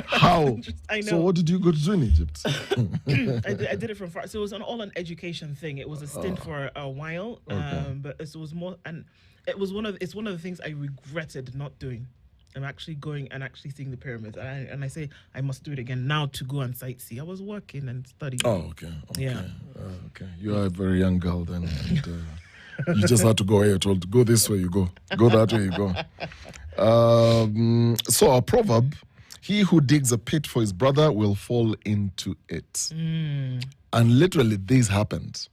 How? I know. So what did you go to do in Egypt? I did it from far. So it was an education thing. It was a stint for a while, Okay. but it was more, and it's one of the things I regretted not doing. I'm actually going and actually seeing the pyramids, and I say I must do it again now to go and sightsee. I was working and studying. Oh, okay. Yeah. Okay. You are a very young girl then. And, you just had to go where you're told. Go this way, you go. Go that way, you go. So our proverb, he who digs a pit for his brother will fall into it. And literally this happened.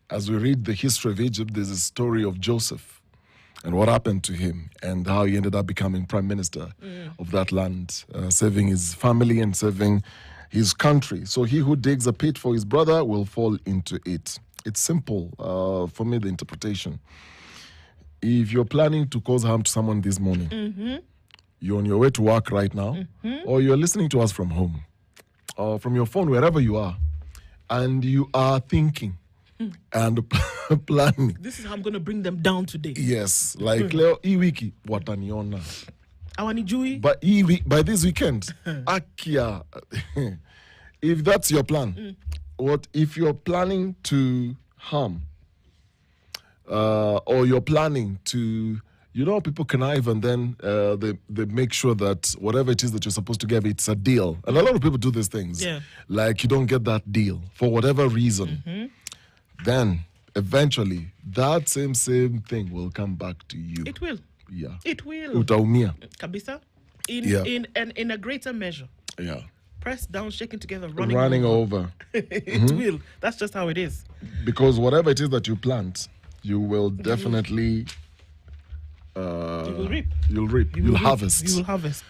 As we read the history of Egypt, there's a story of Joseph and what happened to him and how he ended up becoming prime minister of that land, saving his family and saving his country. So he who digs a pit for his brother will fall into it. It's simple for me, the interpretation. If you're planning to cause harm to someone this morning, you're on your way to work right now, or you're listening to us from home, or from your phone, wherever you are, and you are thinking and planning. This is how I'm going to bring them down today. Yes, like Leo, wiki wataniona. Awanijui. But by this weekend, Akia, if that's your plan, what if you're planning to harm, or you're planning to, people connive and then they make sure that whatever it is that you're supposed to give, it's a deal. And a lot of people do these things. Yeah. Like you don't get that deal for whatever reason. Then eventually that same thing will come back to you. It will. Yeah. It will. Utaumia. Kabisa. Yeah. In a greater measure. Yeah. Pressed down, shaken together, Running over. It will. That's just how it is. Because whatever it is that you plant, you will definitely You will reap. You'll reap. You'll harvest. You will harvest.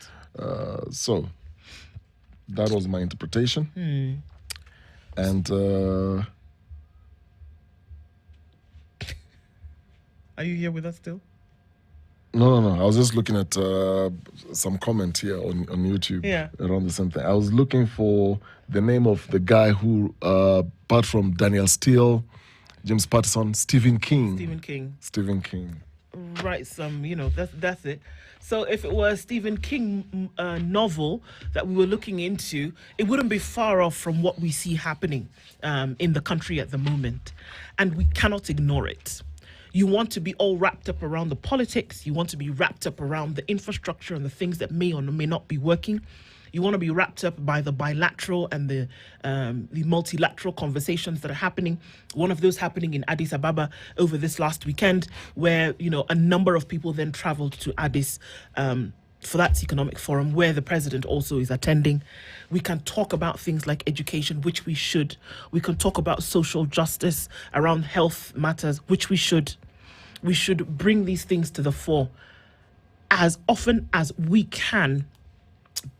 So that was my interpretation. And are you here with us still? no. I was just looking at some comment here on YouTube around the same thing. I was looking for the name of the guy who, apart from Daniel Steele, James Patterson, Stephen King. Stephen King. Right, that's it. So if it were a Stephen King novel that we were looking into, it wouldn't be far off from what we see happening in the country at the moment. And we cannot ignore it. You want to be all wrapped up around the politics. You want to be wrapped up around the infrastructure and the things that may or may not be working. You want to be wrapped up by the bilateral and the multilateral conversations that are happening. One of those happening in Addis Ababa over this last weekend, where a number of people then traveled to Addis for that economic forum, where the president also is attending. We can talk about things like education, which we should. We can talk about social justice around health matters, which we should. We should bring these things to the fore as often as we can,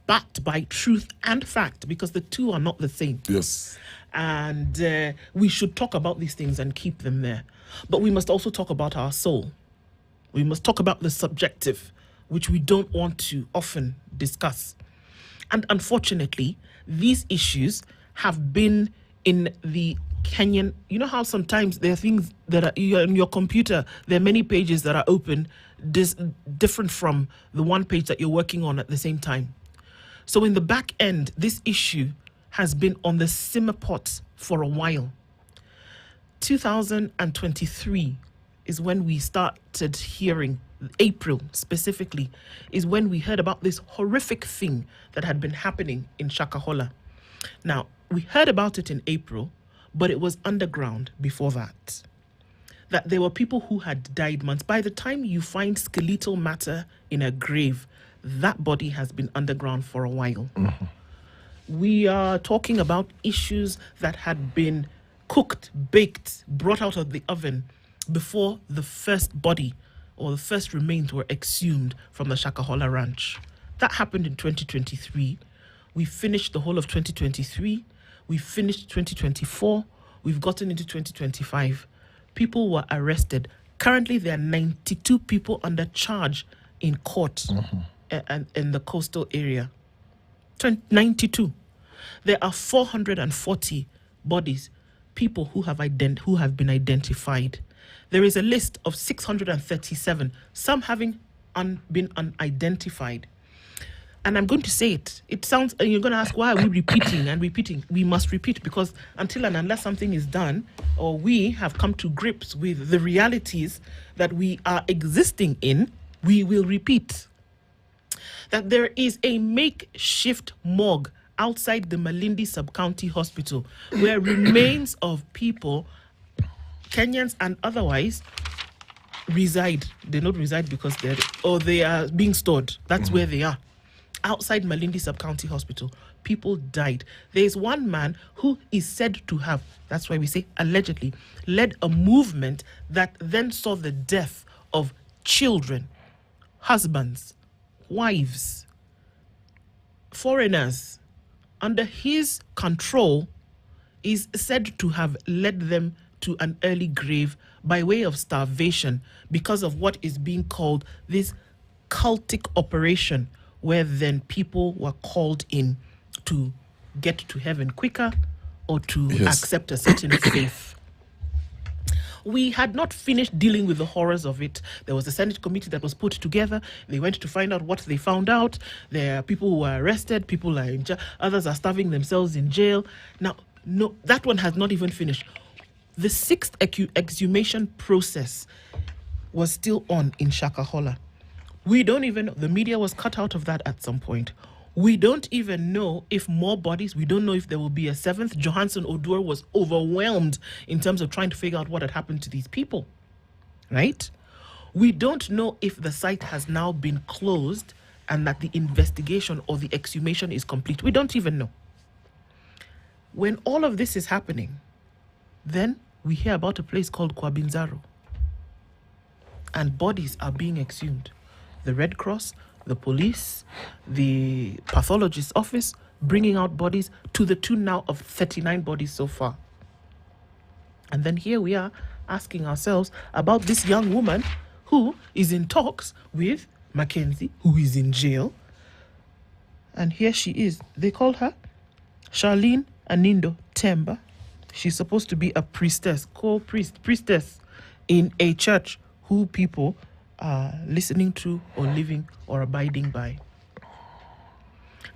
backed by truth and fact, because the two are not the same. Yes. And we should talk about these things and keep them there. But we must also talk about our soul. We must talk about the subjective, which we don't want to often discuss. And unfortunately, these issues have been in the Kenyan. You know how sometimes there are things that are in your computer, there are many pages that are open, different from the one page that you're working on at the same time. So in the back end, this issue has been on the simmer pot for a while. 2023 is when we started hearing, April specifically, is when we heard about this horrific thing that had been happening in Shakahola. Now, we heard about it in April, but it was underground before that. That there were people who had died months. By the time you find skeletal matter in a grave, that body has been underground for a while. We are talking about issues that had been cooked, baked, brought out of the oven before the first body or the first remains were exhumed from the Shakahola ranch. That happened in 2023. We finished the whole of 2023. We finished 2024. We've gotten into 2025. People were arrested. Currently, there are 92 people under charge in court and in the coastal area. 92. There are 440 bodies, people who have been identified. There is a list of 637, some having been unidentified. And I'm going to say it. It sounds, and you're going to ask, why are we repeating and repeating? We must repeat, because until and unless something is done, or we have come to grips with the realities that we are existing in, we will repeat. That there is a makeshift morgue outside the Malindi Sub-County Hospital where remains of people, Kenyans and otherwise, reside. They don't reside because they are being stored. That's where they are. Outside Malindi Sub-County Hospital, people died. There is one man who is said to have, that's why we say allegedly, led a movement that then saw the death of children, husbands, wives, foreigners. Under his control, is said to have led them to an early grave by way of starvation because of what is being called this cultic operation, where then people were called in to get to heaven quicker or to accept a certain faith. We had not finished dealing with the horrors of it. There was a Senate committee that was put together. They went to find out what they found out. There are people who were arrested, people are in jail, others are starving themselves in jail. Now, no, that one has not even finished. The sixth exhumation process was still on in Shakahola. We don't even know. The media was cut out of that at some point. We don't even know if more bodies, we don't know if there will be a seventh. Johansson Odur was overwhelmed in terms of trying to figure out what had happened to these people, right? We don't know if the site has now been closed and that the investigation or the exhumation is complete. We don't even know. When all of this is happening, then we hear about a place called Bi Nzaro, and bodies are being exhumed. The Red Cross, the police, the pathologist's office, bringing out bodies to the tune now of 39 bodies so far. And then here we are asking ourselves about this young woman who is in talks with Mackenzie, who is in jail. And here she is. They call her Charlene Anindo Temba. She's supposed to be a priestess in a church who people are listening to or living or abiding by.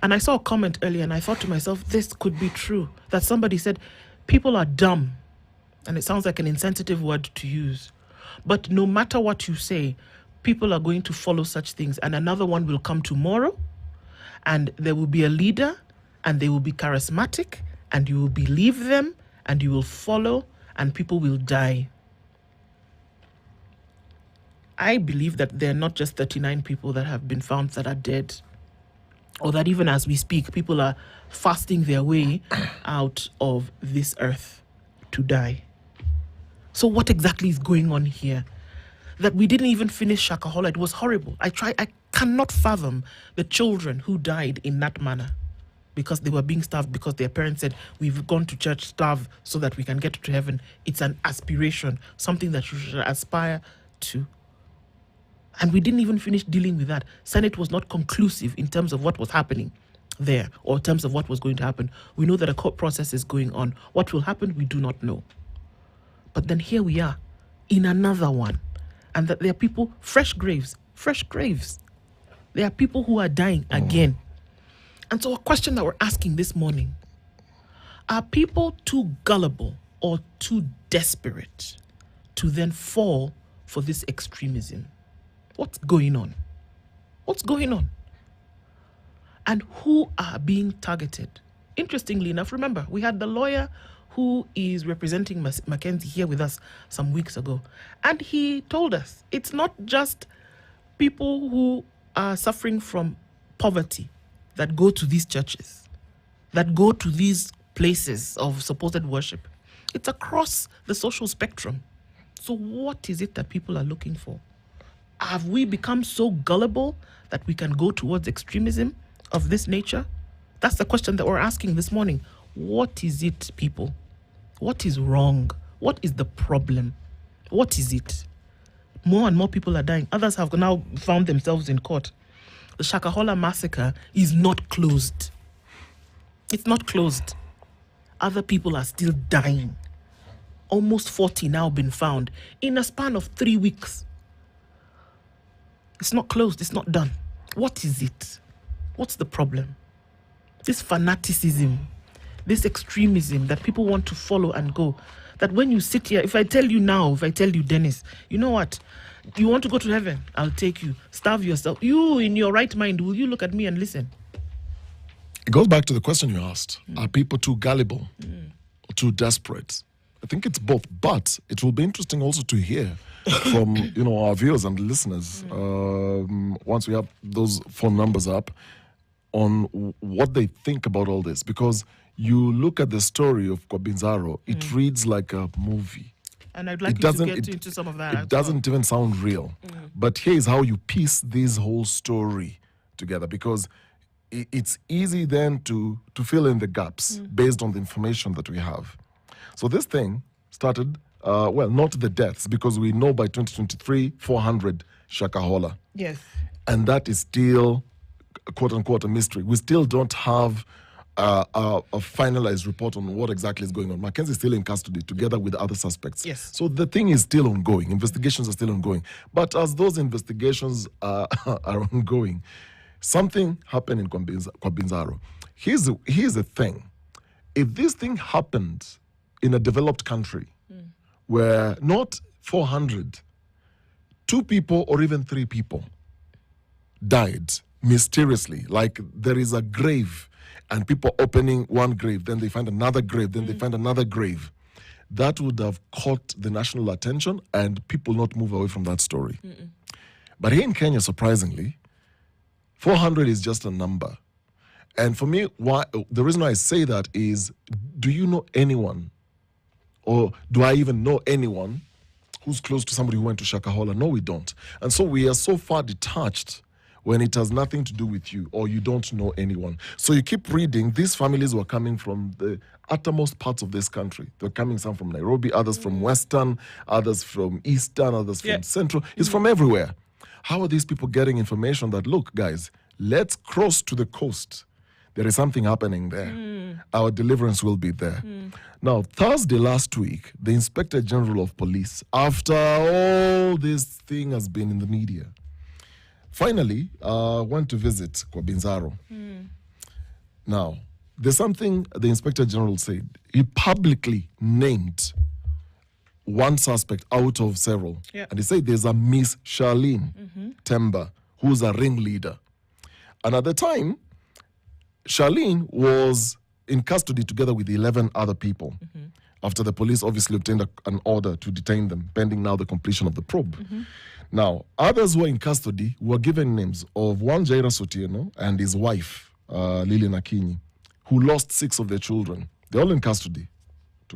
And I saw a comment earlier and I thought to myself, this could be true. That somebody said, people are dumb. And it sounds like an insensitive word to use. But no matter what you say, people are going to follow such things. And another one will come tomorrow. And there will be a leader. And they will be charismatic. And you will believe them. And you will follow. And people will die. I believe that there are not just 39 people that have been found that are dead, or that even as we speak, people are fasting their way out of this earth to die. So what exactly is going on here? That we didn't even finish Shakahola. It was horrible. I cannot fathom the children who died in that manner because they were being starved, because their parents said, we've gone to church, starve so that we can get to heaven. It's an aspiration, something that you should aspire to. And we didn't even finish dealing with that. Senate was not conclusive in terms of what was happening there, or in terms of what was going to happen. We know that a court process is going on. What will happen, we do not know. But then here we are in another one. And that there are people, fresh graves. There are people who are dying again. And so a question that we're asking this morning, are people too gullible or too desperate to then fall for this extremism? What's going on? What's going on? And who are being targeted? Interestingly enough, remember, we had the lawyer who is representing Mackenzie here with us some weeks ago. And he told us it's not just people who are suffering from poverty that go to these churches, that go to these places of supposed worship. It's across the social spectrum. So what is it that people are looking for? Have we become so gullible that we can go towards extremism of this nature? That's the question that we're asking this morning. What is it, people? What is wrong? What is the problem? What is it? More and more people are dying. Others have now found themselves in court. The Shakahola massacre is not closed. It's not closed. Other people are still dying. Almost 40 now been found in a span of 3 weeks. It's not closed. It's not done. What is it? What's the problem? This fanaticism, this extremism that people want to follow and go. That when you sit here, if I tell you, Dennis, you know what? You want to go to heaven? I'll take you. Starve yourself. You, in your right mind, will you look at me and listen? It goes back to the question you asked. Are people too gullible or too desperate? I think it's both, but it will be interesting also to hear from our viewers and listeners once we have those phone numbers up on what they think about all this. Because you look at the story of Bi Nzaro, it reads like a movie. And I'd like you to get into some of that. It doesn't even sound real. But here's how you piece this whole story together, because it's easy then to fill in the gaps based on the information that we have. So this thing started, not the deaths, because we know by 2023, 400 Shakahola. Yes. And that is still, quote-unquote, a mystery. We still don't have a finalized report on what exactly is going on. Mackenzie is still in custody together with other suspects. Yes. So the thing is still ongoing. Investigations are still ongoing. But as those investigations are ongoing, something happened in Bi Nzaro. Here's the thing. If this thing happened in a developed country where not 400, 2 people or even 3 people died mysteriously, like there is a grave and people opening one grave, then they find another grave, then they find another grave, that would have caught the national attention and people not move away from that story. But here in Kenya, surprisingly, 400 is just a number. And for me, the reason why I say that is, do you know anyone, or do I even know anyone who's close to somebody who went to Shakahola? No, we don't. And so we are so far detached when it has nothing to do with you, or you don't know anyone. So you keep reading, these families were coming from the uttermost parts of this country. They're coming, some from Nairobi, others from Western, others from Eastern, others from Central. It's from everywhere. How are these people getting information that, look, guys, let's cross to the coast. There is something happening there. Our deliverance will be there. Now, Thursday last week, the Inspector General of Police, after all this thing has been in the media, finally went to visit Bi Nzaro. Now, there's something the Inspector General said. He publicly named one suspect out of several. And he said there's a Miss Charlene Temba, who's a ringleader. And at the time, Charlene was in custody together with 11 other people after the police obviously obtained an order to detain them, pending now the completion of the probe. Now, others who were in custody were given names of one Jaira Sotieno and his wife, Lilian Akinyi, who lost 6 of their children. They're all in custody.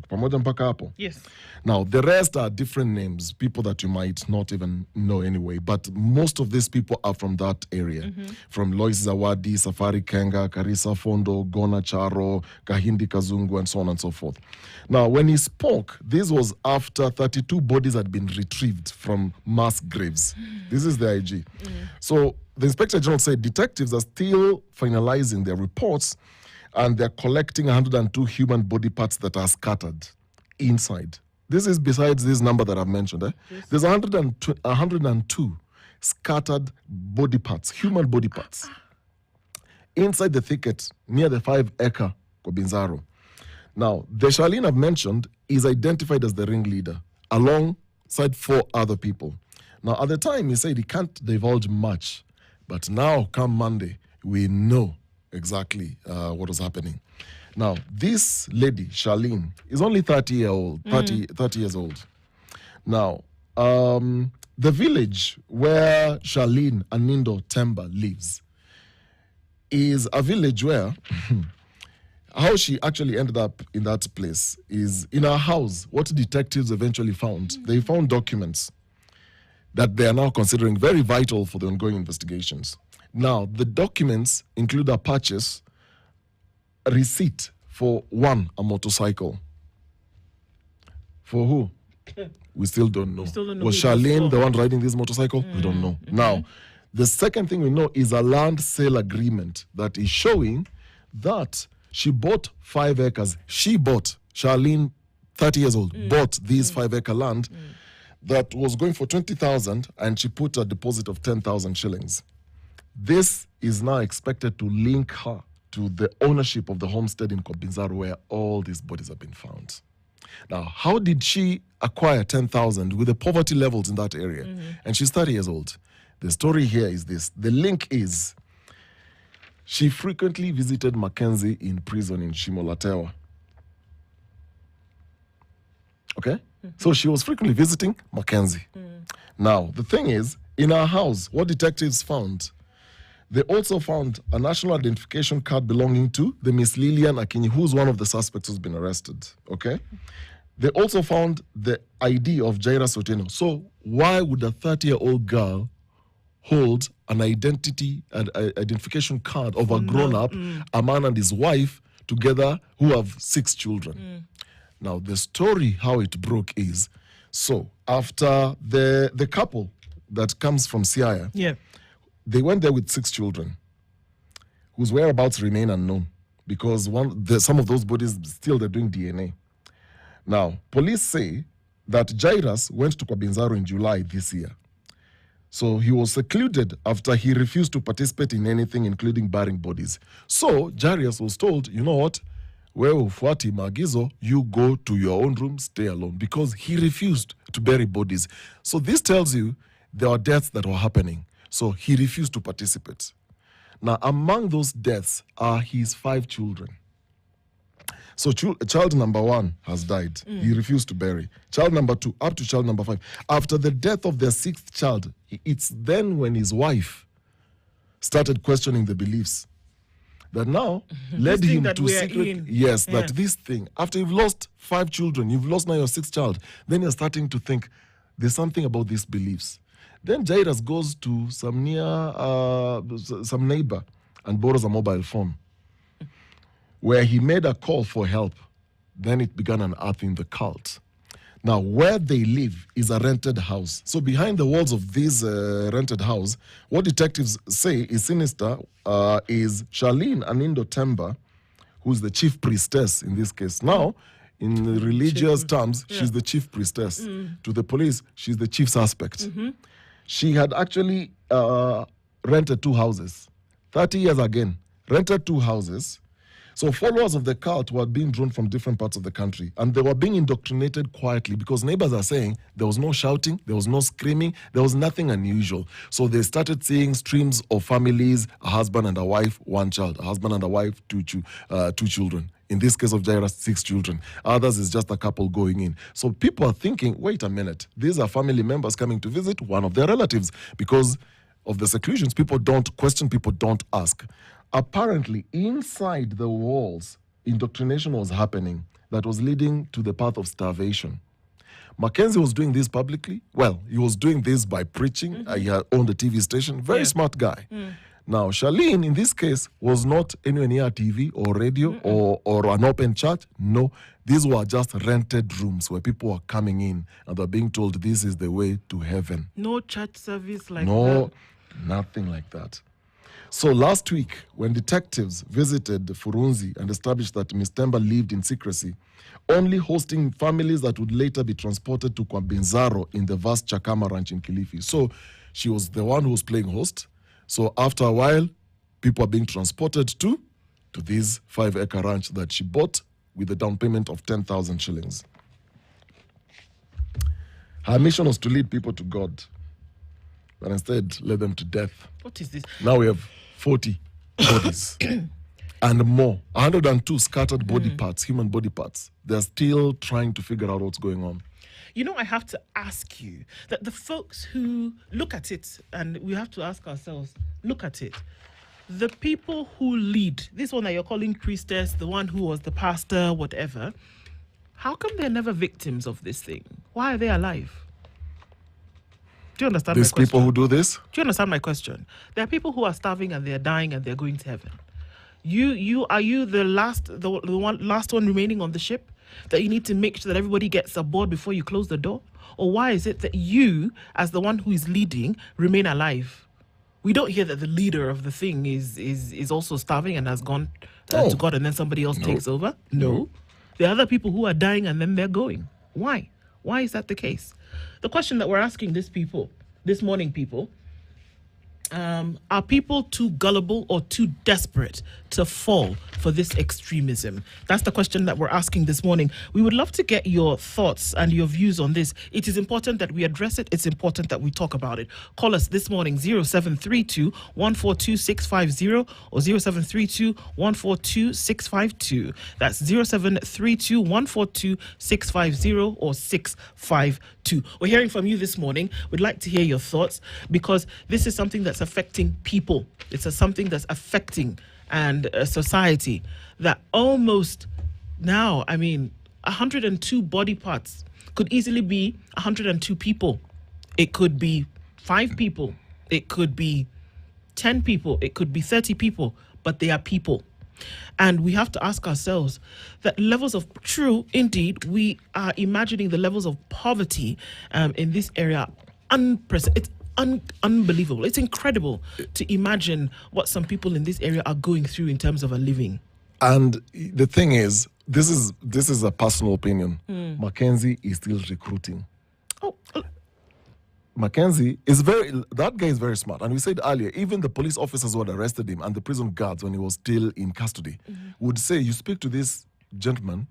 Pamoja mpaka hapo. Yes. Now, the rest are different names, people that you might not even know anyway, but most of these people are from that area. From Lois Zawadi, Safari Kenga, Karisa Fondo, Gona Charo, Kahindi Kazungu, and so on and so forth. Now, when he spoke, this was after 32 bodies had been retrieved from mass graves. This is the IG. So the Inspector General said detectives are still finalizing their reports, and they're collecting 102 human body parts that are scattered inside. This is besides this number that I've mentioned. Yes. There's 102 scattered body parts, human body parts, inside the thicket near the 5-acre Bi Nzaro. Now, the Charlene I've mentioned is identified as the ringleader alongside 4 other people. Now, at the time, he said he can't divulge much, but now, come Monday, we know exactly what was happening. Now, this lady, Charlene, is only 30 years old. Now, the village where Charlene Anindo Temba lives is a village where how she actually ended up in that place is in her house. What detectives eventually found, they found documents that they are now considering very vital for the ongoing investigations. Now, the documents include a purchase, a receipt for a motorcycle. For who? We still don't know. Was Charlene the one riding this motorcycle? We don't know. Now, the second thing we know is a land sale agreement that is showing that she bought 5 acres. Charlene, 30 years old, bought this 5-acre land that was going for 20,000, and she put a deposit of 10,000 shillings. This is now expected to link her to the ownership of the homestead in Bi Nzaro where all these bodies have been found. Now, how did she acquire 10,000 with the poverty levels in that area? And she's 30 years old. The story here is this. The link is she frequently visited Mackenzie in prison in Shimolatewa. Okay? So she was frequently visiting Mackenzie. Now, the thing is, in her house, what detectives found, they also found a national identification card belonging to the Miss Lillian Akinyi, who's one of the suspects who's been arrested. Okay? They also found the ID of Jairus Otieno. So why would a 30-year-old girl hold an identification card of a grown-up, a man and his wife together who have 6 children? Now, the story, how it broke is, so after the couple that comes from Siaya, they went there with 6 children whose whereabouts remain unknown because some of those bodies still they're doing DNA. Now, police say that Jairus went to Bi Nzaro in July this year. So he was secluded after he refused to participate in anything, including burying bodies. So Jairus was told, you know what? Ufuati maagizo, you go to your own room, stay alone, because he refused to bury bodies. So this tells you there are deaths that were happening. So he refused to participate. Now, among those deaths are his 5 children. So child number 1 has died. He refused to bury. Child number 2, up to child number 5. After the death of their 6th child, it's then when his wife started questioning the beliefs that now led him to secret. Yes, that this thing, after you've lost 5 children, you've lost now your 6th child, then you're starting to think there's something about these beliefs. Then Jairus goes to some neighbor and borrows a mobile phone, where he made a call for help. Then it began unearthing the cult. Now, where they live is a rented house. So behind the walls of this rented house, what detectives say is sinister is Charlene Anindo Temba, who's the chief priestess in this case. Now, in religious terms, she's the chief priestess. To the police, she's the chief suspect. She had actually rented 2 houses. 30 years again, rented 2 houses. So followers of the cult were being drawn from different parts of the country, and they were being indoctrinated quietly because neighbors are saying there was no shouting, there was no screaming, there was nothing unusual. So they started seeing streams of families, a husband and a wife, 1 child, a husband and a wife, 2 children. In this case of Jairus, 6 children. Others is just a couple going in. So people are thinking, wait a minute, these are family members coming to visit one of their relatives because of the seclusions. People don't question, people don't ask. Apparently, inside the walls, indoctrination was happening that was leading to the path of starvation. Mackenzie was doing this publicly. Well, he was doing this by preaching. He had owned a TV station. Very smart guy. Now, Charlene, in this case, was not anywhere near TV or radio or an open church. No, these were just rented rooms where people were coming in and they're being told this is the way to heaven. No church service like that? No, nothing like that. So last week, when detectives visited Furunzi and established that Ms. Temba lived in secrecy, only hosting families that would later be transported to Bi Nzaro in the vast Chakama ranch in Kilifi. So she was the one who was playing host. So after a while, people are being transported to this 5-acre ranch that she bought with a down payment of 10,000 shillings. Her mission was to lead people to God, but instead led them to death. What is this? Now we have 40 bodies and more. 102 scattered body parts, human body parts. They're still trying to figure out what's going on. You know, I have to ask you that the folks who look at it, and we have to ask ourselves, look at it. The people who lead, this one that you're calling priestess, the one who was the pastor, whatever, how come they're never victims of this thing? Why are they alive? Do you understand These my question? people who do this? Do you understand my question? There are people who are starving and they're dying and they're going to heaven. Are you the last one remaining on the ship that you need to make sure that everybody gets aboard before you close the door? Or why is it that you, as the one who is leading, remain alive? We don't hear that the leader of the thing is also starving and has gone to God, and then somebody else takes over. No. There are other people who are dying and then they're going. Why? Why is that the case? The question that we're asking this morning, people, Are people too gullible or too desperate to fall for this extremism? That's the question that we're asking this morning. We would love to get your thoughts and your views on this. It is important that we address it. It's important that we talk about it. Call us this morning, 0732 142 650 or 0732 142 652. That's 0732 142 650 or 652. We're hearing from you this morning. We'd like to hear your thoughts because this is something that's affecting people. It's something that's affecting and society that almost now, 102 body parts could easily be 102 people. It could be 5 people. It could be 10 people. It could be 30 people, but they are people. And we have to ask ourselves that levels of indeed, we are imagining the levels of poverty in this area. It's unbelievable. It's incredible to imagine what some people in this area are going through in terms of a living. And the thing is, this is a personal opinion. Mackenzie is still recruiting. Mackenzie that guy is very smart. And we said earlier, even the police officers who had arrested him and the prison guards when he was still in custody would say, you speak to this gentleman,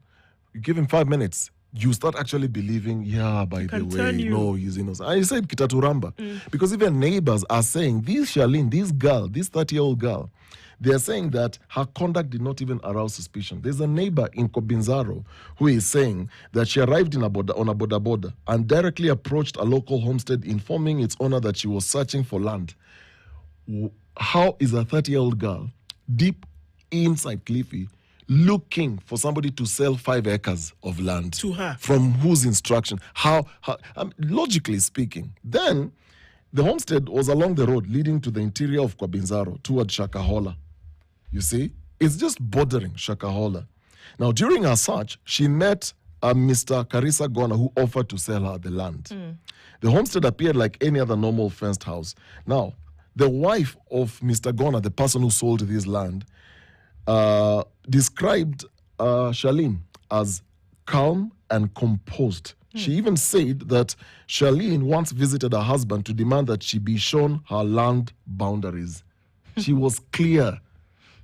you give him 5 minutes, you start actually believing, by the way, no, he's innocent. And he said Kitaturamba. Because even neighbors are saying, this 30-year-old girl, they are saying that her conduct did not even arouse suspicion. There's a neighbor in Bi Nzaro who is saying that she arrived on a boda and directly approached a local homestead informing its owner that she was searching for land. How is a 30-year-old girl deep inside Cliffy looking for somebody to sell 5 acres of land to her? From whose instruction? How logically speaking. Then the homestead was along the road leading to the interior of Bi Nzaro toward Shakahola. You see, it's just bordering Shakahola. Now, during her search, she met Mr. Karisa Gona, who offered to sell her the land. The homestead appeared like any other normal fenced house. Now, the wife of Mr. Gona, the person who sold this land, described Charlene as calm and composed. She even said that Charlene once visited her husband to demand that she be shown her land boundaries. She was clear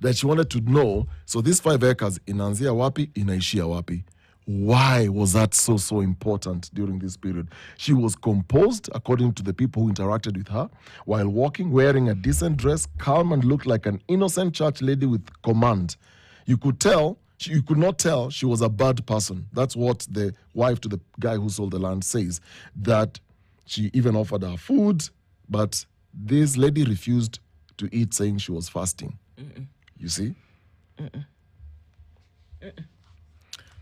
that she wanted to know, so these 5 acres, inaanzia wapi, inaishia wapi? Why was that so important during this period? She was composed, according to the people who interacted with her, while walking, wearing a decent dress, calm, and looked like an innocent church lady with command. You could not tell she was a bad person. That's what the wife to the guy who sold the land says, that she even offered her food, but this lady refused to eat, saying she was fasting. You see?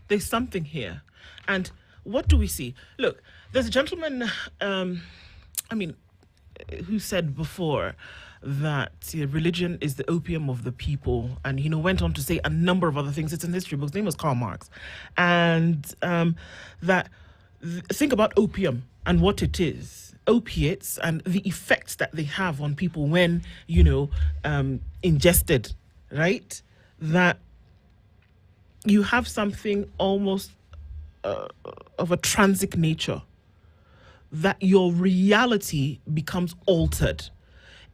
There's something here. And what do we see? Look, there's a gentleman, who said before that religion is the opium of the people, and went on to say a number of other things. It's in history books. His name was Karl Marx. And think about opium and what it is. Opiates and the effects that they have on people when, ingested, right? That you have something almost of a transic nature, that your reality becomes altered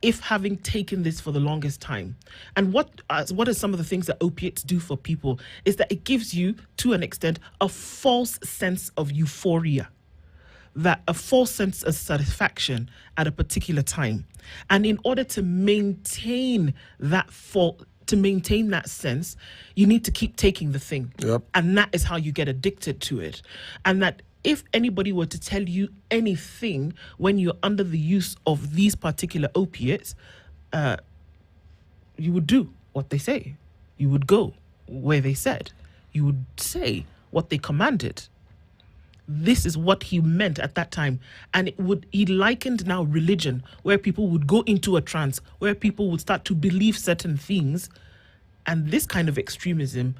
if having taken this for the longest time. And what are some of the things that opiates do for people is that it gives you, to an extent, a false sense of euphoria, that a false sense of satisfaction at a particular time. And in order to maintain that sense, you need to keep taking the thing. Yep. And that is how you get addicted to it. And that if anybody were to tell you anything when you're under the use of these particular opiates, you would do what they say. You would go where they said. You would say what they commanded. This is what he meant at that time. And he likened now religion, where people would go into a trance, where people would start to believe certain things. And this kind of extremism,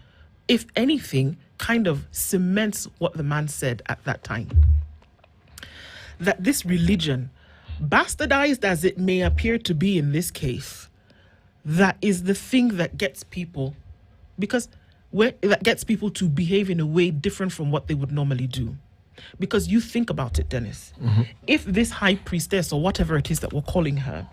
if anything, kind of cements what the man said at that time. That this religion, bastardized as it may appear to be in this case, that is the thing that gets people, that gets people to behave in a way different from what they would normally do. Because you think about it, Dennis. If this high priestess, or whatever it is that we're calling her,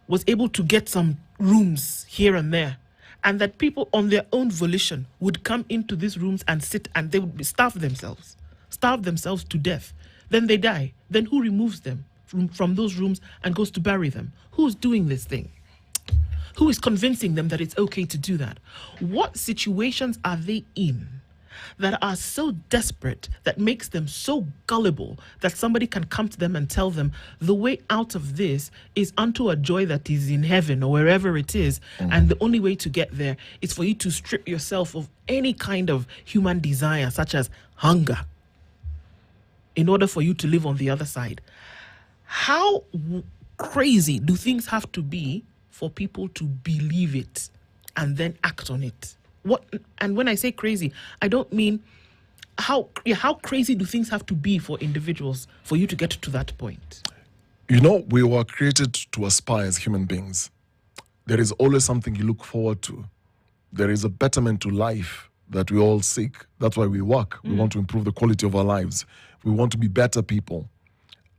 was able to get some rooms here and there, and that people on their own volition would come into these rooms and sit, and they would starve themselves to death. Then they die. Then who removes them from those rooms and goes to bury them? Who's doing this thing? Who is convincing them that it's okay to do that? What situations are they in that are so desperate, that makes them so gullible, that somebody can come to them and tell them the way out of this is unto a joy that is in heaven or wherever it is, and the only way to get there is for you to strip yourself of any kind of human desire, such as hunger, in order for you to live on the other side? How crazy do things have to be for people to believe it and then act on it? And when I say crazy, I don't mean how crazy do things have to be for individuals for you to get to that point? You know, we were created to aspire as human beings. There is always something you look forward to. There is a betterment to life that we all seek. That's why we work. We want to improve the quality of our lives. We want to be better people.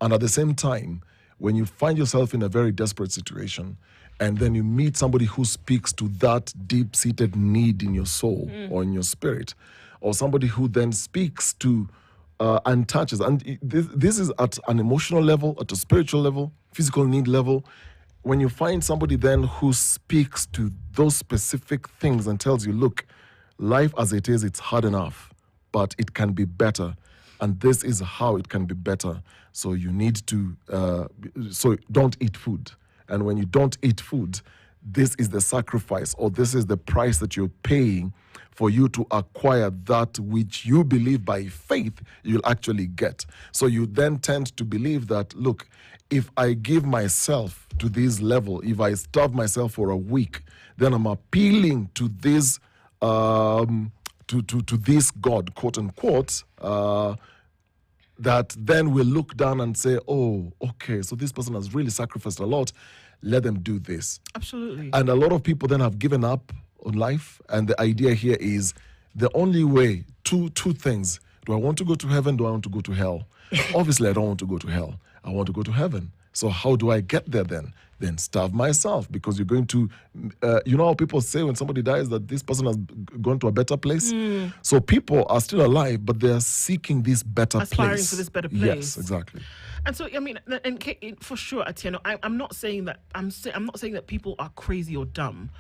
And at the same time, when you find yourself in a very desperate situation, and then you meet somebody who speaks to that deep-seated need in your soul or in your spirit, or somebody who then speaks to and touches, and this is at an emotional level, at a spiritual level, physical need level. When you find somebody then who speaks to those specific things and tells you, look, life as it is, it's hard enough, but it can be better. And this is how it can be better. So you need to, so don't eat food. And when you don't eat food, this is the sacrifice, or this is the price that you're paying for you to acquire that which you believe by faith you'll actually get. So you then tend to believe that, look, if I give myself to this level, if I starve myself for a week, then I'm appealing to this, to this God, quote unquote, that then will look down and say, oh, okay, so this person has really sacrificed a lot. Let them do this. Absolutely. And a lot of people then have given up on life. And the idea here is the only way, two things. Do I want to go to heaven? Do I want to go to hell? Obviously, I don't want to go to hell. I want to go to heaven. So how do I get there then? Then starve myself, because you're going to, you know how people say when somebody dies that this person has gone to a better place? So people are still alive, but they're seeking this better Aspiring place. for this better place. Yes, exactly. And so, I mean, and for sure, Atieno, I'm not saying that I'm not saying that people are crazy or dumb.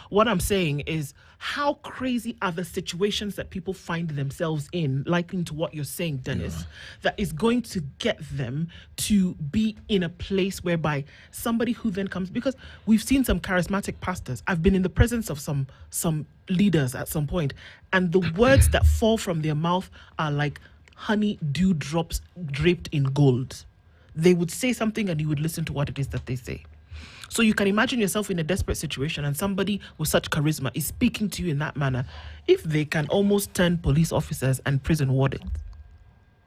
What I'm saying is, how crazy are the situations that people find themselves in, liking to what you're saying, Dennis, that is going to get them to be in a place whereby somebody who then comes, because we've seen some charismatic pastors. I've been in the presence of some leaders at some point, and the words that fall from their mouth are like honey dewdrops draped in gold. They would say something and you would listen to what it is that they say. So you can imagine yourself in a desperate situation and somebody with such charisma is speaking to you in that manner. If they can almost turn police officers and prison wardens,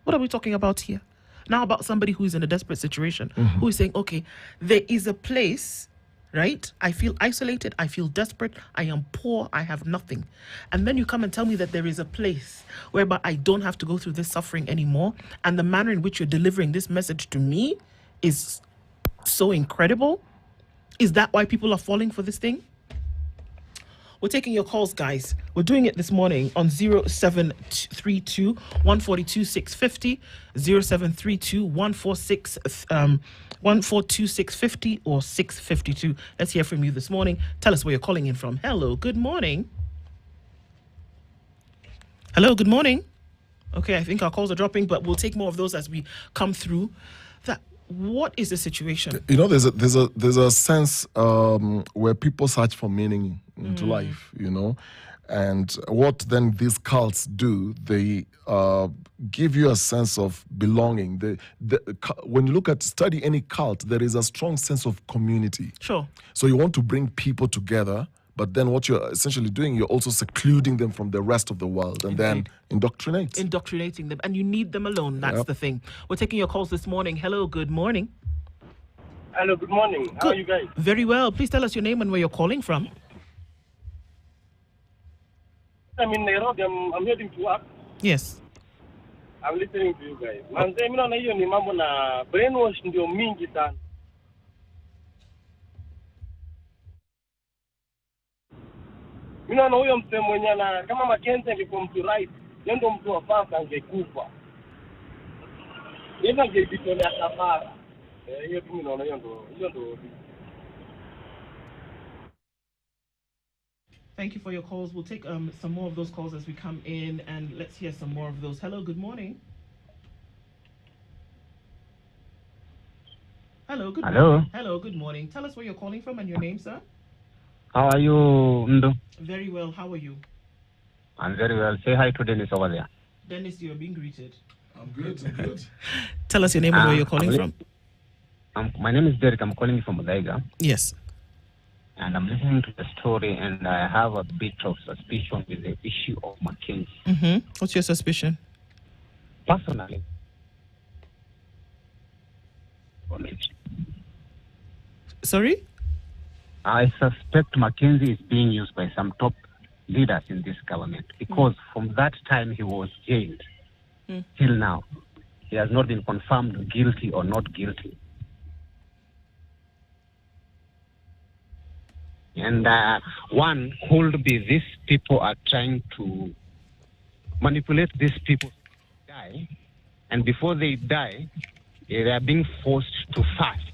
what are we talking about here? Now about somebody who is in a desperate situation, who is saying, okay, there is a place, right? I feel isolated, I feel desperate, I am poor, I have nothing. And then you come and tell me that there is a place whereby I don't have to go through this suffering anymore. And the manner in which you're delivering this message to me is so incredible. Is that why people are falling for this thing? We're taking your calls, guys. We're doing it this morning on 0732 142 650, 0732 142 650 or 652. Let's hear from you this morning. Tell us where you're calling in from. Hello, good morning. Hello, good morning. Okay, I think our calls are dropping, but we'll take more of those as we come through. What is the situation? You know, there's a sense where people search for meaning into life, you know, and what then these cults do, they give you a sense of belonging. When you study any cult, there is a strong sense of community. Sure. So you want to bring people together, but then what you're essentially doing, you're also secluding them from the rest of the world and then indoctrinating them. And you need them alone. That's the thing. We're taking your calls this morning. Hello, good morning. Hello, good morning. Good. How are you guys? Very well. Please tell us your name and where you're calling from. I'm in Nairobi. I'm heading to work. Yes. I'm listening to you guys. Manze, mimi naona hiyo ni mambo na brainwash ndio mingi sana. Mimi naona huyo msemo mwenye na kama Mackenzie angekuwa mtu right, yeye ndo mtu wa kwanza angekufa. Yeye angejitolea safari. Hiyo tu naona hiyo ndo. Thank you for your calls. We'll take some more of those calls as we come in, and let's hear some more of those. Hello, good morning. Hello, good morning. Hello, good morning. Tell us where you're calling from and your name, sir. How are you, Ndo? Very well. How are you? I'm very well. Say hi to Dennis over there. Dennis, you are being greeted. I'm good. I'm good. Tell us your name and where you're calling from. My name is Derek. I'm calling you from Odaiga. Yes. And I'm listening to the story, and I have a bit of suspicion with the issue of Mackenzie. Mm-hmm. What's your suspicion? Personally, Sorry? I suspect Mackenzie is being used by some top leaders in this government because from that time he was jailed till now, he has not been confirmed guilty or not guilty. And one could be these people are trying to manipulate these people to die, and before they die, they are being forced to fast.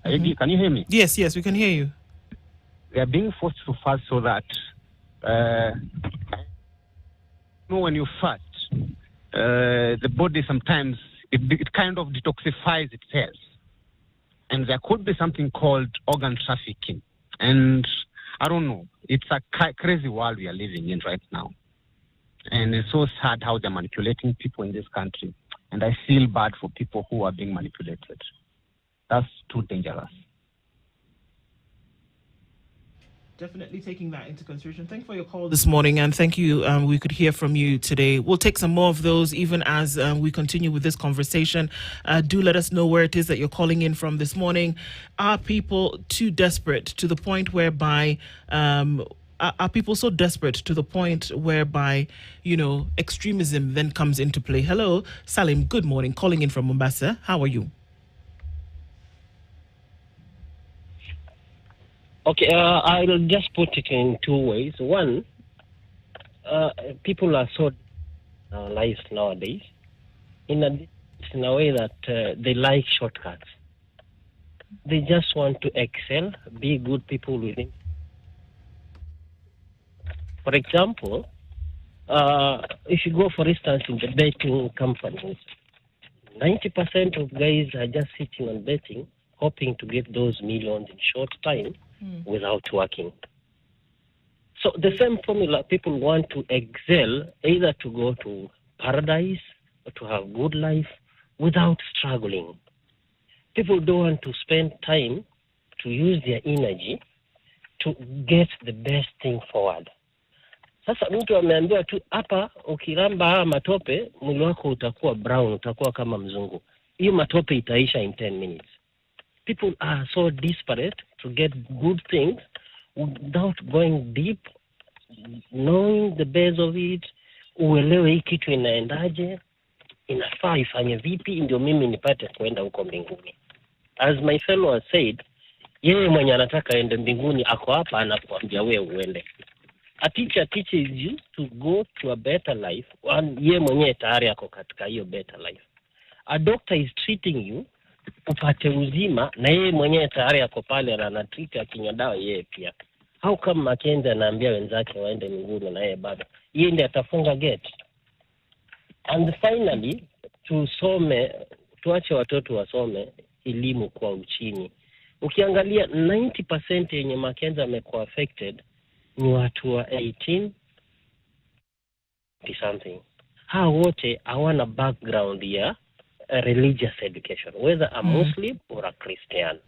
Can you hear me? Yes, we can hear you. They are being forced to fast so that when you fast, the body sometimes it kind of detoxifies itself. And there could be something called organ trafficking. And I don't know. It's a crazy world we are living in right now. And it's so sad how they're manipulating people in this country. And I feel bad for people who are being manipulated. That's too dangerous. Definitely taking that into consideration. Thank you for your call this morning, and thank you. We could hear from you today. We'll take some more of those even as we continue with this conversation. Do let us know where it is that you're calling in from this morning. Are people too desperate to the point whereby are people so desperate to the point whereby, extremism then comes into play? Hello, Salim, good morning. Calling in from Mombasa. How are you? Okay, I'll just put it in two ways. One, people are so lives nowadays in a way that they like shortcuts. They just want to excel, be good people within. For example, if you go, for instance, in the betting companies, 90% of guys are just sitting on betting, hoping to get those millions in short time without working. So the same formula, people want to excel, either to go to paradise or to have good life without struggling. People don't want to spend time to use their energy to get the best thing forward. Sasa mtu ameambiwa tu hapa ukiramba matope mwili wako utakuwa brown, utakuwa kama mzungu. Hiyo matope itaisha in 10 minutes. People are so desperate to get good things without going deep, knowing the base of it, uelewe hii kitu inaendaje, inafaa ifanye vipi ndio mimi nipate kwenda huko mbinguni. As my fellow has said, yeye mwenye anataka ende mbinguni ako hapa anakuambia wewe uende. A teacher teaches you to go to a better life, yeye mwenye tayari ako katika hiyo better life. A doctor is treating you upate uzima na yeye mwenyewe tayari ako pale na anatreat akinywa dawa yeye pia. How come Mackenzie anaambia wenzake waende mbinguni na yeye bado? Yeye ndiye atafunga gate. And finally, tuache watoto wasome elimu kwa uchini. Ukiangalia 90% yenye Mackenzie amekuwa affected ni watu wa 18 something. Hao wote hawana background ya religious education, whether a Muslim or a Christian.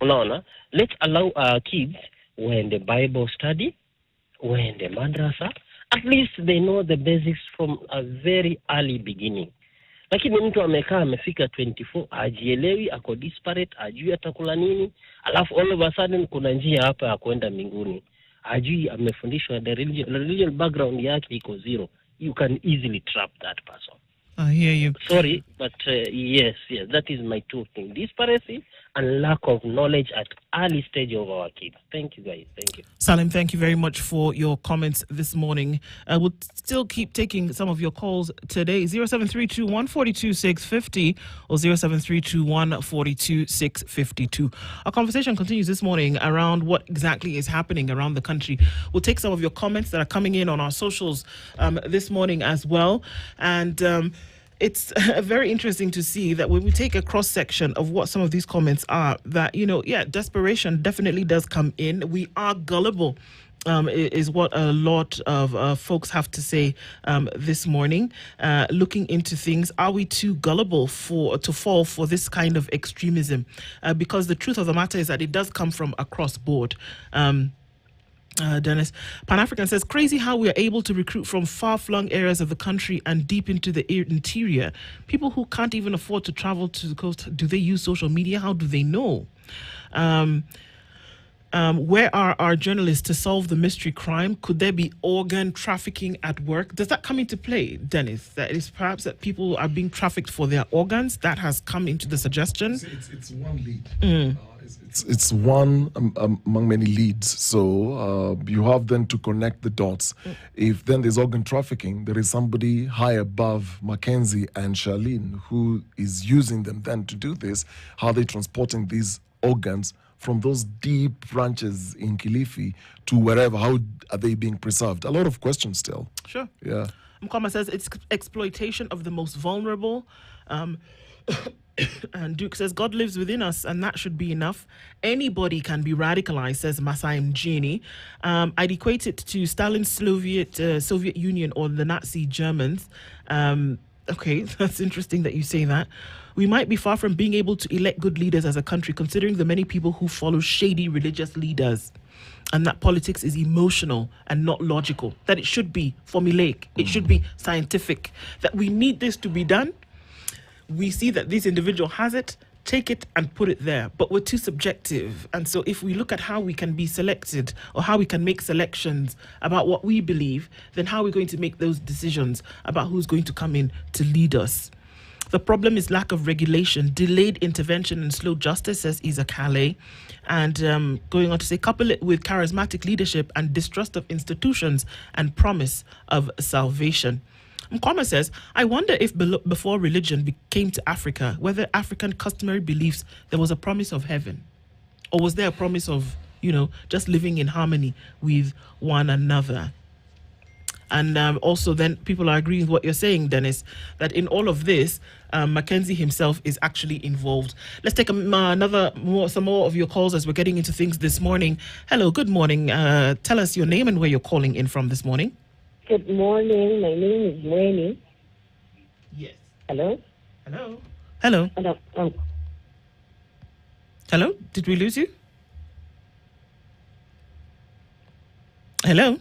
Unaona, let's allow our kids waende Bible study, waende madrasa. At least they know the basics from a very early beginning. Lakini mtu amekaa amefika 24 ajielewi, ako disparate, ajui atakula nini, alafu all of a sudden kuna njia hapa ya kwenda mbinguni. Ajui amefundishwa the religion background yake iko zero. You can easily trap that person. I hear you. Sorry, but yes, that is my two things. Disparity and lack of knowledge at early stage of our kids. Thank you, guys. Thank you. Salim, thank you very much for your comments this morning. We'll still keep taking some of your calls today. 07321 42650 or 07321 42652. Our conversation continues this morning around what exactly is happening around the country. We'll take some of your comments that are coming in on our socials this morning as well. And it's very interesting to see that when we take a cross-section of what some of these comments are, that, desperation definitely does come in. We are gullible, is what a lot of folks have to say this morning. Looking into things, are we too gullible to fall for this kind of extremism? Because the truth of the matter is that it does come from across board. Dennis, Pan-African says, crazy how we are able to recruit from far-flung areas of the country and deep into the interior. People who can't even afford to travel to the coast, do they use social media? How do they know? Where are our journalists to solve the mystery crime? Could there be organ trafficking at work? Does that come into play, Dennis? That is perhaps that people are being trafficked for their organs? That has come into the suggestion? It's one lead. It's one among many leads. So you have then to connect the dots. If then there's organ trafficking, there is somebody high above Mackenzie and Charlene who is using them then to do this. How are they transporting these organs from those deep branches in Kilifi to wherever? How are they being preserved? A lot of questions still. Sure. Yeah. Mkama says it's exploitation of the most vulnerable. And Duke says, God lives within us, and that should be enough. Anybody can be radicalized, says Masai Mjini. I'd equate it to Stalin's Soviet Union or the Nazi Germans. Okay, that's interesting that you say that. We might be far from being able to elect good leaders as a country, considering the many people who follow shady religious leaders. And that politics is emotional and not logical. That it should be formulaic. It should be scientific. That we need this to be done. We see that this individual has it, take it and put it there. But we're too subjective. And so if we look at how we can be selected or how we can make selections about what we believe, then how are we going to make those decisions about who's going to come in to lead us? The problem is lack of regulation, delayed intervention and slow justice, says Isa Calais. And going on to say, couple it with charismatic leadership and distrust of institutions and promise of salvation. Mkwama says, I wonder if before religion came to Africa, whether African customary beliefs, there was a promise of heaven. Or was there a promise of, just living in harmony with one another? And also then people are agreeing with what you're saying, Dennis, that in all of this, Mackenzie himself is actually involved. Let's take some more of your calls as we're getting into things this morning. Hello, good morning. Tell us your name and where you're calling in from this morning. Good morning. My name is Mweni. Yes. Hello? Hello? Hello? Hello? Did we lose you? Hello?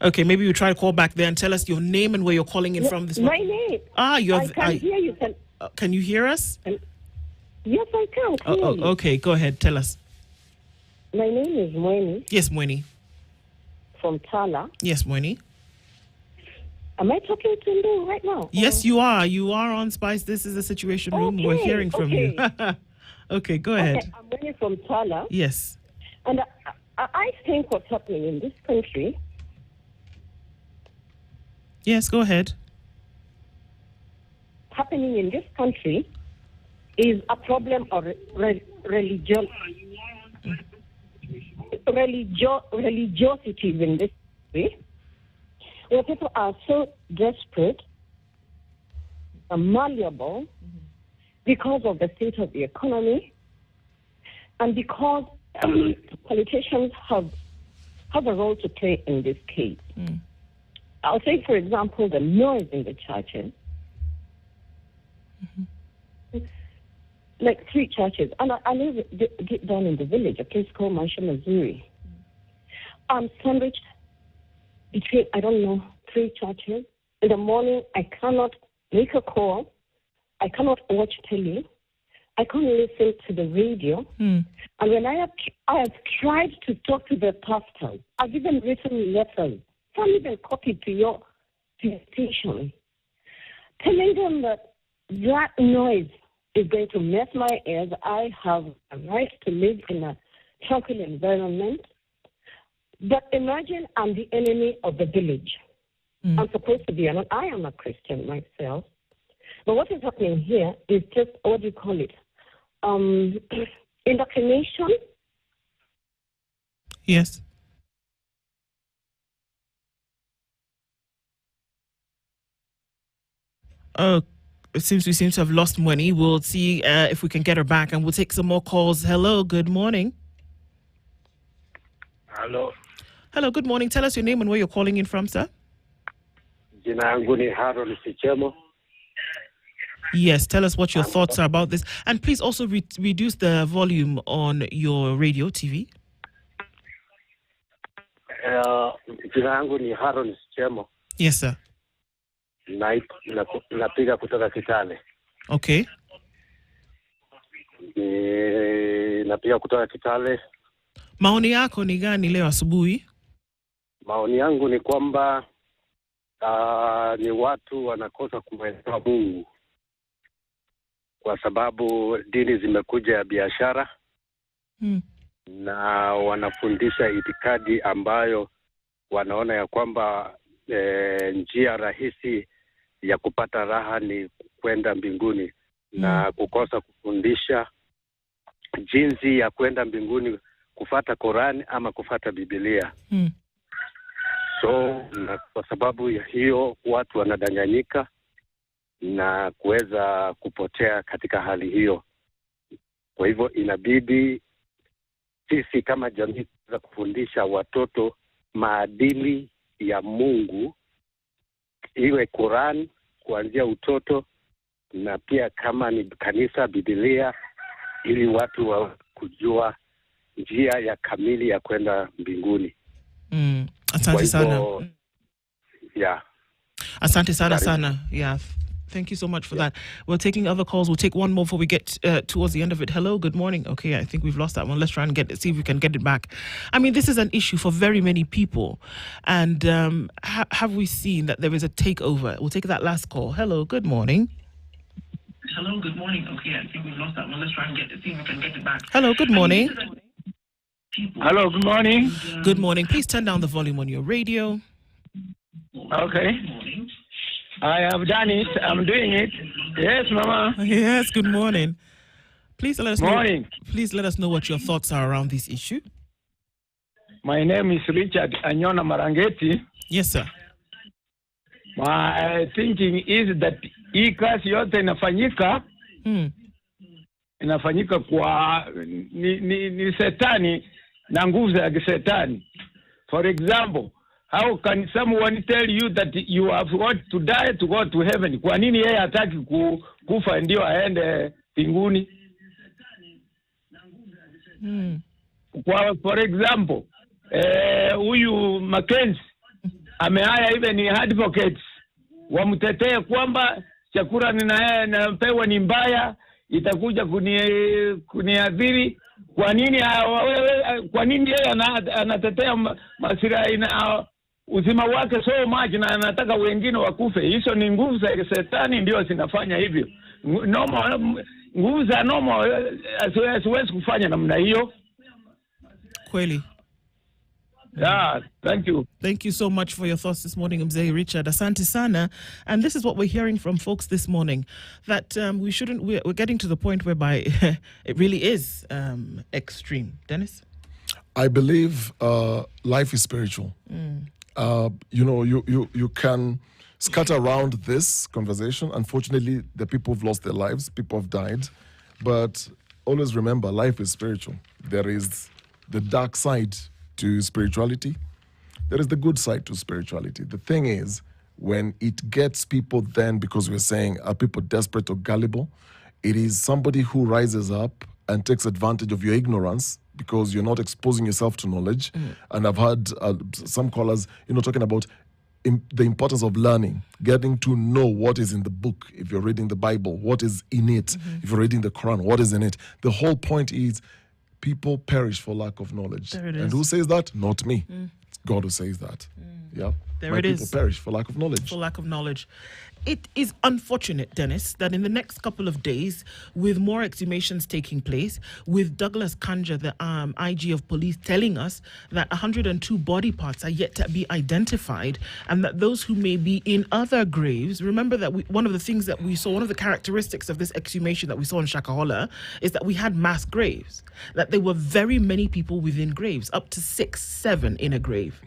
Okay, maybe you try to call back there and tell us your name and where you're calling in from this morning. My name. I can't hear you. Can you hear us? Yes, I can. Okay, go ahead. Tell us. My name is Mweni. Yes, Mweni. From Tala. Yes, Mweni. Am I talking to you right now? Yes, you are. You are on Spice. This is the Situation Room. Okay, We're hearing from you. Okay, go ahead. Okay, I'm Mweni from Tala. Yes. And I think what's happening in this country... Yes, go ahead. Happening in this country is a problem of religiosity in this country, where people are so desperate and malleable because of the state of the economy and because politicians have a role to play in this case. I'll take, for example, the noise in the churches. Like 3 churches. And I live deep down in the village, a place called Maisha, Missouri. I'm sandwiched between, 3 churches. In the morning, I cannot make a call. I cannot watch telly. I can't listen to the radio. And when I have tried to talk to the pastors, I've even written letters. Some even copied to your station, telling them that that noise is going to mess my ears. I have a right to live in a tranquil environment. But imagine I'm the enemy of the village. I'm supposed to be, I am a Christian myself. But what is happening here is just, what do you call it? Indoctrination. Yes. Oh, it seems we seem to have lost money. We'll see if we can get her back, and we'll take some more calls. Hello, good morning. Hello. Hello, good morning. Tell us your name and where you're calling in from, sir. Jina yangu ni Harold Sichemo. Yes, tell us what your thoughts are about this. And please also reduce the volume on your radio, TV. Jina yangu ni Harold Sichemo. Yes, sir. Napiga kutoka Kitale. Okay. Napiga kutoka Kitale. Maoni yako ni gani leo asubuhi? Maoni yangu ni kwamba ni watu wanakosa kumwelewa Mungu, kwa sababu dini zimekuja ya biashara na wanafundisha itikadi ambayo wanaona ya kwamba njia rahisi ya kupata raha ni kwenda mbinguni na kukosa kufundisha jinsi ya kwenda mbinguni, kufata Qur'an ama kufata Biblia. So na kwa sababu ya hiyo watu wanadanganyika na kuweza kupotea katika hali hiyo. Kwa hivyo inabidi sisi kama jamii za kufundisha watoto maadili ya Mungu, iwe Qur'an kuanzia utoto, na pia kama ni kanisa Biblia, ili watu wa kujua njia ya kamili ya kwenda mbinguni. Asante sana. Yeah. Asante sana. Yeah. Thank you so much for that. We're taking other calls. We'll take one more before we get towards the end of it. Hello, good morning. Okay, I think we've lost that one. Let's try and see if we can get it back. I mean, this is an issue for very many people. And have we seen that there is a takeover? We'll take that last call. Hello, good morning. Hello, good morning. Okay, I think we've lost that one. Let's try and see if we can get it back. Hello, good morning. Hello, good morning. Good morning. Please turn down the volume on your radio. Okay. I have done it. I'm doing it. Yes, Mama. Yes, good morning. Please let us morning. Please let us know what your thoughts are around this issue. My name is Richard Anyona Marangeti. Yes, sir. My thinking is that hii kazi yote inafanyika kwa ni setani na nguvu za kisetani. For example, how can someone tell you that you have got to die to go to heaven? Kwa nini yeye hataki kufa ndio aende mbinguni? For example, huyu Mackenzie amehaya even ni advocates wamtetee kwamba chakula ninapewa ni mbaya, itakuja kuniadhiri. Kwa nini yeye anatetea maslahi na uzima wake so much na anataka wengine wakufe? Hizo ni nguvu za shetani ndio zinafanya hivyo. Nguvu za asiwezi kufanya namna hiyo. Kweli. Yeah, thank you. Thank you so much for your thoughts this morning, Mzee Richard. Asante sana. And this is what we're hearing from folks this morning, that we're getting to the point whereby it really is extreme. Dennis? I believe life is spiritual. You can scatter around this conversation. Unfortunately, the people have lost their lives, people have died. But always remember, life is spiritual. There is the dark side to spirituality. There is the good side to spirituality. The thing is, when it gets people then, because we're saying, are people desperate or gullible? It is somebody who rises up and takes advantage of your ignorance because you're not exposing yourself to knowledge. And I've heard some callers, talking about the importance of learning, getting to know what is in the book. If you're reading the Bible, what is in it? If you're reading the Quran, what is in it? The whole point is, people perish for lack of knowledge. There it is. And who says that? Not me. It's God who says that. Yeah. There My it people is. perish for lack of knowledge. For lack of knowledge. It is unfortunate, Dennis, that in the next couple of days, with more exhumations taking place, with Douglas Kanja, the IG of police, telling us that 102 body parts are yet to be identified, and that those who may be in other graves, remember that one of the things that we saw, one of the characteristics of this exhumation that we saw in Shakahola, is that we had mass graves, that there were very many people within graves, up to 6, 7 in a grave.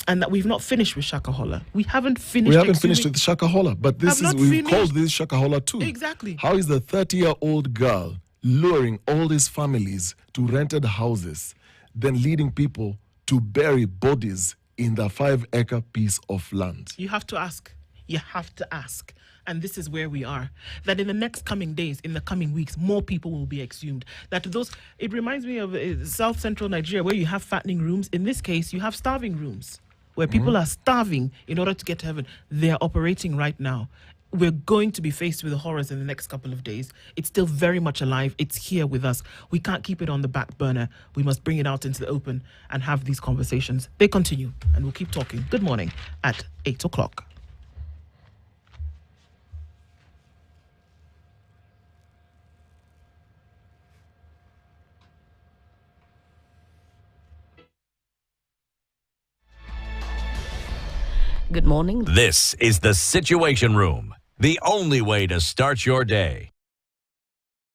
And that we've not finished with Shakahola. We haven't finished. We haven't finished with Shakahola, but we've called this Shakahola too. Exactly. How is the 30-year-old girl luring all these families to rented houses, then leading people to bury bodies in the 5-acre piece of land? You have to ask. You have to ask. And this is where we are. That in the next coming days, in the coming weeks, more people will be exhumed. It reminds me of South Central Nigeria, where you have fattening rooms. In this case, you have starving rooms, where people are starving in order to get to heaven. They're operating right now. We're going to be faced with the horrors in the next couple of days. It's still very much alive. It's here with us. We can't keep it on the back burner. We must bring it out into the open and have these conversations. They continue, and we'll keep talking. Good morning at 8 o'clock. Good morning. This is the Situation Room, the only way to start your day.